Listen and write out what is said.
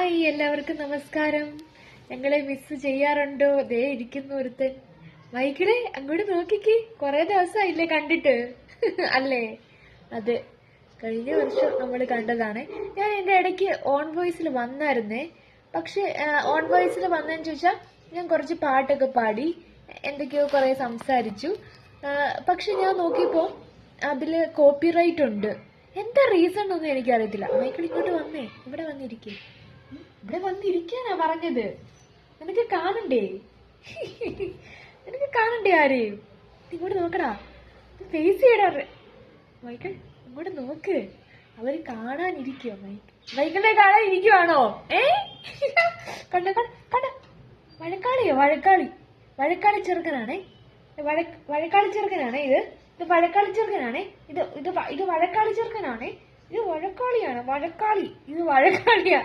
Hi, എല്ലാവർക്കും നമസ്കാരം. ഞങ്ങളെ മിസ് ചെയ്യാറുണ്ടോ? ദേ ഇരിക്കുന്നു ഒരുത്തൻ. മൈക്കിളെ അങ്ങോട്ട് നോക്കിക്ക്. കൊറേ ദിവസമായില്ലേ കണ്ടിട്ട് അല്ലേ? അതെ, കഴിഞ്ഞ വർഷം നമ്മൾ കണ്ടതാണ്. ഞാൻ എന്റെ ഇടയ്ക്ക് ഓൺ വോയിസിൽ വന്നായിരുന്നേ. പക്ഷെ ഓൺ വോയിസിൽ വന്നതെന്ന് ചോദിച്ചാൽ ഞാൻ കുറച്ച് പാട്ടൊക്കെ പാടി, എന്തൊക്കെയോ കുറെ സംസാരിച്ചു. പക്ഷെ ഞാൻ നോക്കിയപ്പോ അതില് കോപ്പിറൈറ്റ് ഉണ്ട്. എന്താ റീസൺ ഒന്നും എനിക്കറിയത്തില്ല. മൈക്കിൾ ഇങ്ങോട്ട് വന്നേ, ഇവിടെ വന്നിരിക്കേ. ഇവിടെ വന്നിരിക്കാനാ പറഞ്ഞത്. നിനക്ക് കാണണ്ടേ? നിനക്ക് കാണണ്ടേ ആരെയും? ഇങ്ങോട്ട് നോക്കടാ, ഫേസ് ചെയ്യടാ. മൈക്കിൾ ഇങ്ങോട്ട് നോക്ക്. അവര് കാണാനിരിക്കോ? മൈക്കിളിനെ കാണാൻ ഇരിക്കുവാണോ? കണ്ട കണ്ട കണ്ട, വഴക്കാളിയോ? വഴക്കാളി ചെറുക്കനാണേ. വഴക്കാളി ചെറുക്കനാണേ ഇത്. ഇത് വഴക്കാളി ചെറുക്കനാണേ. ഇത് വഴക്കാളി ചെറുക്കനാണേ. ഇത് വഴക്കാളിയാണ്. ഇത് വഴക്കാളിയാ.